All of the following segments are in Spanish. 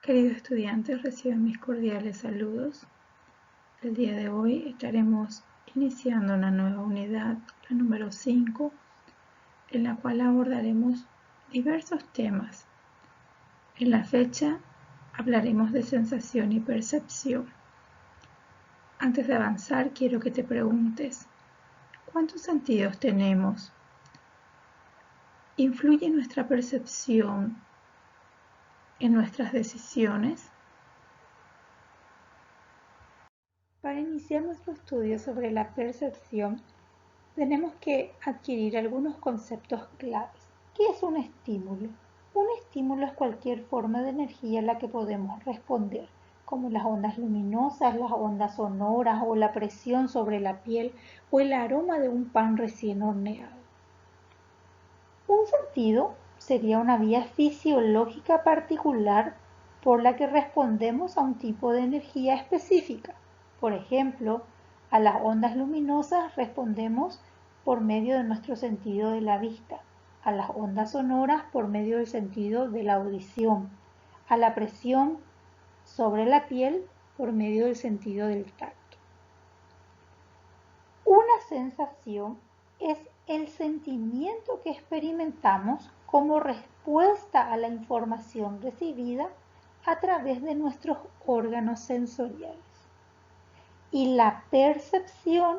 Queridos estudiantes, reciban mis cordiales saludos. El día de hoy estaremos iniciando una nueva unidad, la número 5, en la cual abordaremos diversos temas. En la fecha hablaremos de sensación y percepción. Antes de avanzar, quiero que te preguntes, ¿cuántos sentidos tenemos? ¿Influye nuestra percepción en nuestras decisiones? Para iniciar nuestro estudio sobre la percepción, tenemos que adquirir algunos conceptos claves. ¿Qué es un estímulo? Un estímulo es cualquier forma de energía a la que podemos responder, como las ondas luminosas, las ondas sonoras o la presión sobre la piel o el aroma de un pan recién horneado. Un sentido sería una vía fisiológica particular por la que respondemos a un tipo de energía específica. Por ejemplo, a las ondas luminosas respondemos por medio de nuestro sentido de la vista, a las ondas sonoras por medio del sentido de la audición, a la presión sobre la piel por medio del sentido del tacto. Una sensación es el sentimiento que experimentamos como respuesta a la información recibida a través de nuestros órganos sensoriales. Y la percepción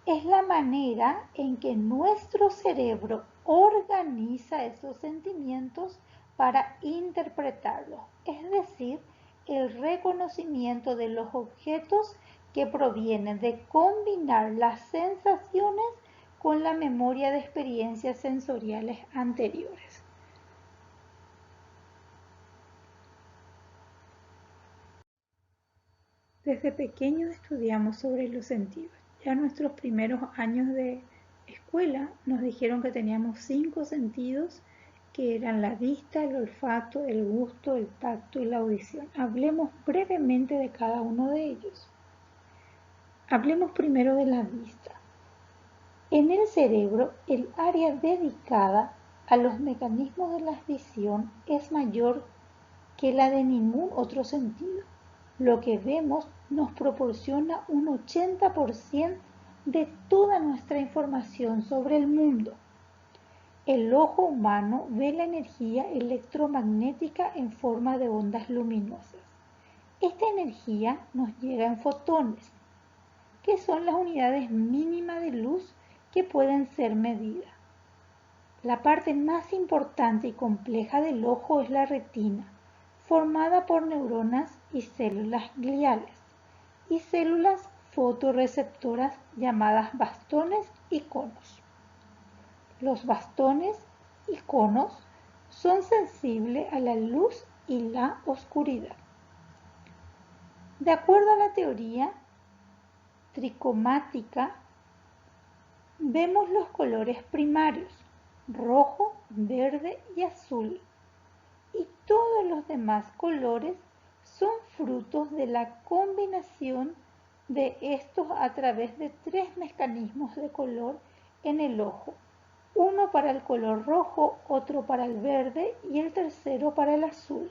es la manera en que nuestro cerebro organiza esos sentimientos para interpretarlos, es decir, el reconocimiento de los objetos que provienen de combinar las sensaciones con la memoria de experiencias sensoriales anteriores. Desde pequeños estudiamos sobre los sentidos. Ya en nuestros primeros años de escuela nos dijeron que teníamos 5 sentidos, que eran la vista, el olfato, el gusto, el tacto y la audición. Hablemos brevemente de cada uno de ellos. Hablemos primero de la vista. En el cerebro, el área dedicada a los mecanismos de la visión es mayor que la de ningún otro sentido. Lo que vemos nos proporciona un 80% de toda nuestra información sobre el mundo. El ojo humano ve la energía electromagnética en forma de ondas luminosas. Esta energía nos llega en fotones, que son las unidades mínimas de luz que pueden ser medidas. La parte más importante y compleja del ojo es la retina, formada por neuronas y células gliales, y células fotorreceptoras llamadas bastones y conos. Los bastones y conos son sensibles a la luz y la oscuridad. De acuerdo a la teoría tricromática, vemos los colores primarios, rojo, verde y azul, y todos los demás colores son frutos de la combinación de estos a través de 3 mecanismos de color en el ojo, uno para el color rojo, otro para el verde y el tercero para el azul.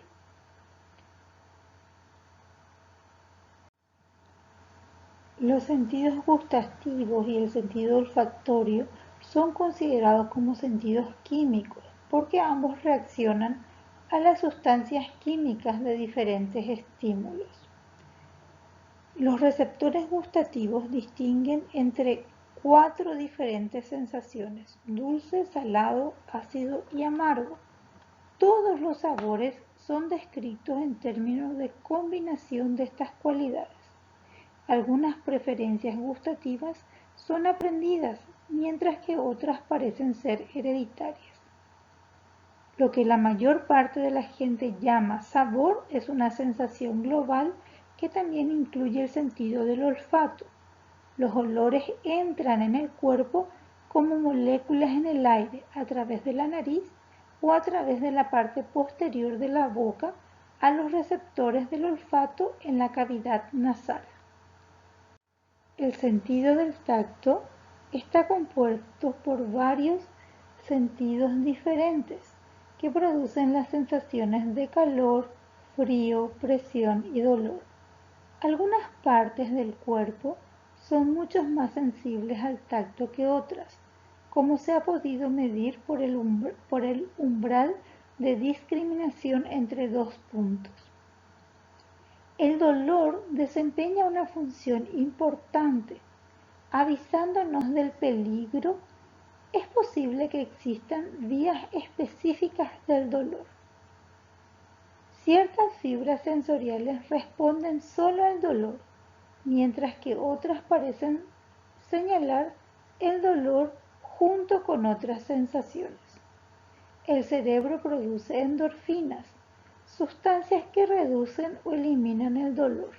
Los sentidos gustativos y el sentido olfactorio son considerados como sentidos químicos porque ambos reaccionan a las sustancias químicas de diferentes estímulos. Los receptores gustativos distinguen entre 4 diferentes sensaciones: dulce, salado, ácido y amargo. Todos los sabores son descritos en términos de combinación de estas cualidades. Algunas preferencias gustativas son aprendidas, mientras que otras parecen ser hereditarias. Lo que la mayor parte de la gente llama sabor es una sensación global que también incluye el sentido del olfato. Los olores entran en el cuerpo como moléculas en el aire a través de la nariz o a través de la parte posterior de la boca a los receptores del olfato en la cavidad nasal. El sentido del tacto está compuesto por varios sentidos diferentes que producen las sensaciones de calor, frío, presión y dolor. Algunas partes del cuerpo son mucho más sensibles al tacto que otras, como se ha podido medir por el umbral de discriminación entre 2 puntos. El dolor desempeña una función importante, avisándonos del peligro. Es posible que existan vías específicas del dolor. Ciertas fibras sensoriales responden solo al dolor, mientras que otras parecen señalar el dolor junto con otras sensaciones. El cerebro produce endorfinas, sustancias que reducen o eliminan el dolor.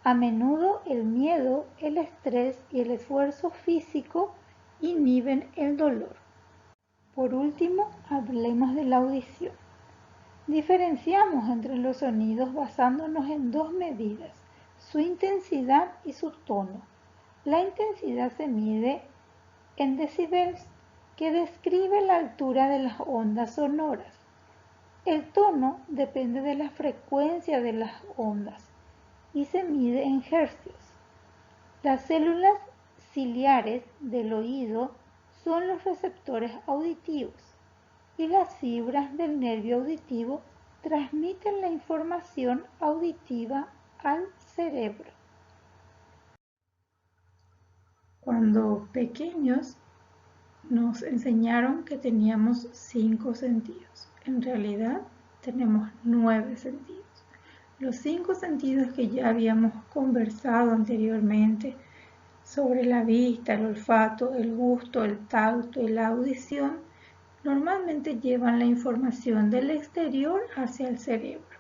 A menudo el miedo, el estrés y el esfuerzo físico inhiben el dolor. Por último, hablemos de la audición. Diferenciamos entre los sonidos basándonos en 2 medidas, su intensidad y su tono. La intensidad se mide en decibels, que describe la altura de las ondas sonoras. El tono depende de la frecuencia de las ondas y se mide en hercios. Las células ciliares del oído son los receptores auditivos y las fibras del nervio auditivo transmiten la información auditiva al cerebro. Cuando pequeños nos enseñaron que teníamos 5 sentidos. En realidad tenemos 9 sentidos. Los 5 sentidos que ya habíamos conversado anteriormente sobre la vista, el olfato, el gusto, el tacto y la audición normalmente llevan la información del exterior hacia el cerebro.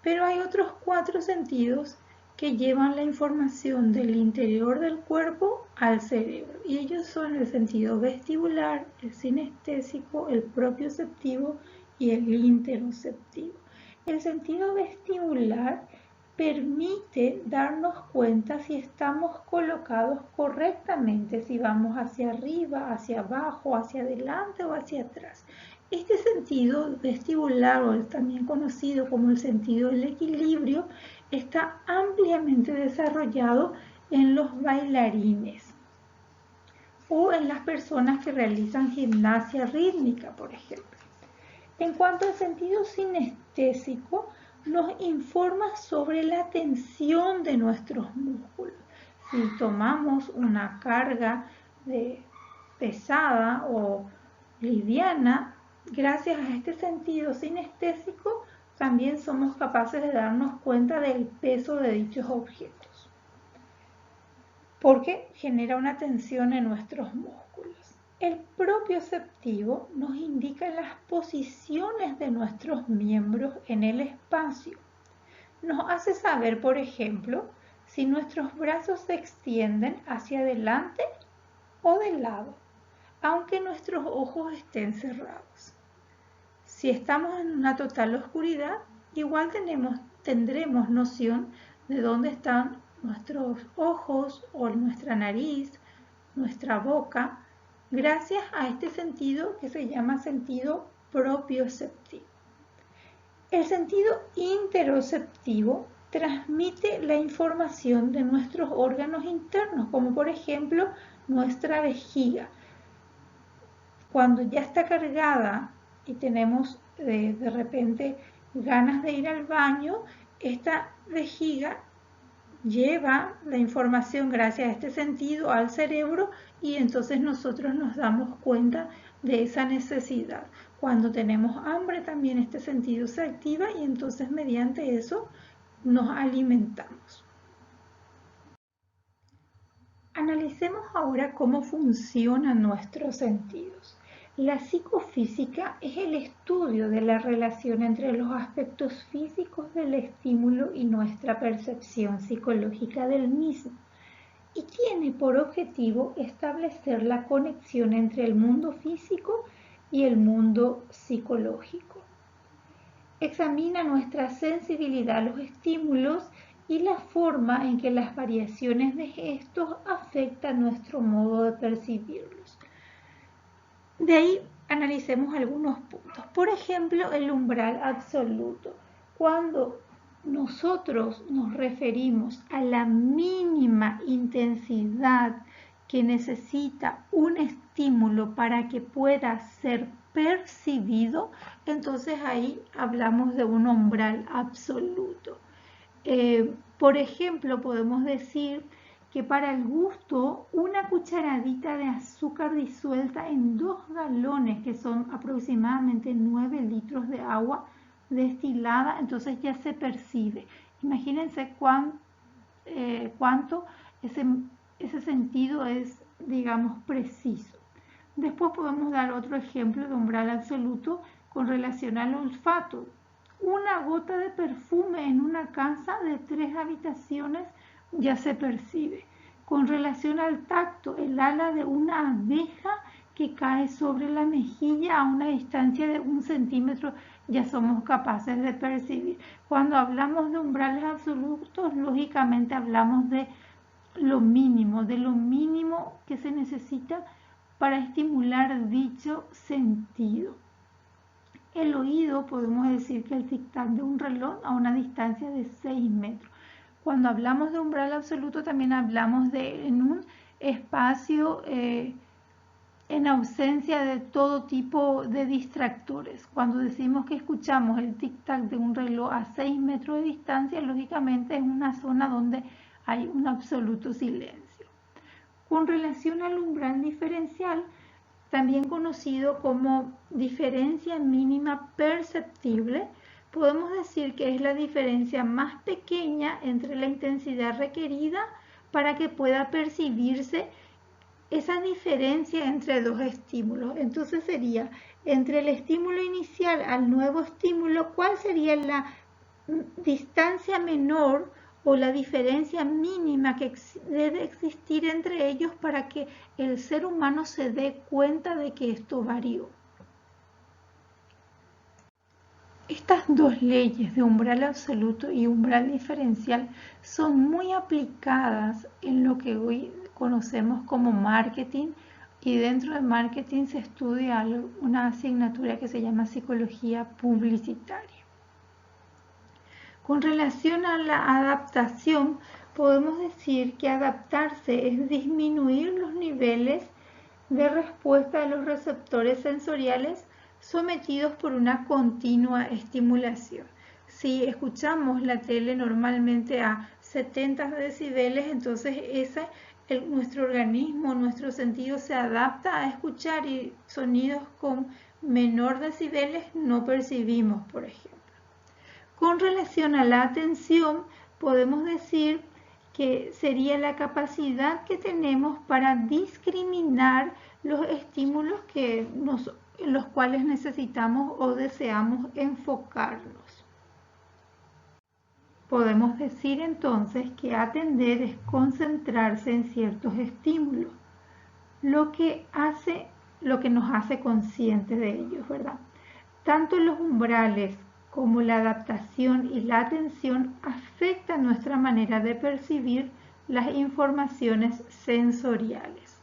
Pero hay otros 4 sentidos que llevan la información del interior del cuerpo al cerebro, y ellos son el sentido vestibular, el sinestésico, el propioceptivo y el interoceptivo. El sentido vestibular permite darnos cuenta si estamos colocados correctamente, si vamos hacia arriba, hacia abajo, hacia adelante o hacia atrás. Este sentido vestibular, o también conocido como el sentido del equilibrio, está ampliamente desarrollado en los bailarines o en las personas que realizan gimnasia rítmica, por ejemplo. En cuanto al sentido sinestésico, nos informa sobre la tensión de nuestros músculos. Si tomamos una carga pesada o liviana, gracias a este sentido sinestésico, también somos capaces de darnos cuenta del peso de dichos objetos, porque genera una tensión en nuestros músculos. El propioceptivo nos indica las posiciones de nuestros miembros en el espacio. Nos hace saber, por ejemplo, si nuestros brazos se extienden hacia adelante o de lado, aunque nuestros ojos estén cerrados. Si estamos en una total oscuridad, igual tendremos noción de dónde están nuestros ojos o nuestra nariz, nuestra boca, gracias a este sentido que se llama sentido propioceptivo. El sentido interoceptivo transmite la información de nuestros órganos internos, como por ejemplo nuestra vejiga. Cuando ya está cargada y tenemos de repente ganas de ir al baño, esta vejiga lleva la información gracias a este sentido al cerebro, y entonces nosotros nos damos cuenta de esa necesidad. Cuando tenemos hambre también este sentido se activa y entonces mediante eso nos alimentamos. Analicemos ahora cómo funcionan nuestros sentidos. La psicofísica es el estudio de la relación entre los aspectos físicos del estímulo y nuestra percepción psicológica del mismo, y tiene por objetivo establecer la conexión entre el mundo físico y el mundo psicológico. Examina nuestra sensibilidad a los estímulos y la forma en que las variaciones de estos afectan nuestro modo de percibirlos. De ahí analicemos algunos puntos. Por ejemplo, el umbral absoluto. cuando nosotros nos referimos a la mínima intensidad que necesita un estímulo para que pueda ser percibido, entonces ahí hablamos de un umbral absoluto. Por ejemplo, podemos decir que para el gusto, una cucharadita de azúcar disuelta en 2 galones, que son aproximadamente 9 litros de agua destilada, entonces ya se percibe. Imagínense cuánto ese sentido es, digamos, preciso. Después podemos dar otro ejemplo de umbral absoluto con relación al olfato. Una gota de perfume en una casa de 3 habitaciones ya se percibe. Con relación al tacto, el ala de una abeja que cae sobre la mejilla a una distancia de 1 centímetro ya somos capaces de percibir. Cuando hablamos de umbrales absolutos, lógicamente hablamos de lo mínimo que se necesita para estimular dicho sentido. El oído, podemos decir que el tic-tac de un reloj a una distancia de 6 metros. Cuando hablamos de umbral absoluto también hablamos de en un espacio en ausencia de todo tipo de distractores. Cuando decimos que escuchamos el tic-tac de un reloj a 6 metros de distancia, lógicamente es una zona donde hay un absoluto silencio. Con relación al umbral diferencial, también conocido como diferencia mínima perceptible, podemos decir que es la diferencia más pequeña entre la intensidad requerida para que pueda percibirse esa diferencia entre dos estímulos. Entonces sería entre el estímulo inicial al nuevo estímulo, ¿cuál sería la distancia menor o la diferencia mínima que debe existir entre ellos para que el ser humano se dé cuenta de que esto varió? Estas dos leyes de umbral absoluto y umbral diferencial son muy aplicadas en lo que hoy conocemos como marketing, y dentro de marketing se estudia una asignatura que se llama psicología publicitaria. Con relación a la adaptación, podemos decir que adaptarse es disminuir los niveles de respuesta de los receptores sensoriales sometidos por una continua estimulación. Si escuchamos la tele normalmente a 70 decibeles, entonces nuestro organismo, nuestro sentido se adapta a escuchar, y sonidos con menor decibeles no percibimos, por ejemplo. Con relación a la atención, podemos decir que sería la capacidad que tenemos para discriminar los estímulos en los cuales necesitamos o deseamos enfocarnos. Podemos decir entonces que atender es concentrarse en ciertos estímulos, lo que nos hace conscientes de ellos, ¿verdad? Tanto los umbrales como la adaptación y la atención afectan nuestra manera de percibir las informaciones sensoriales.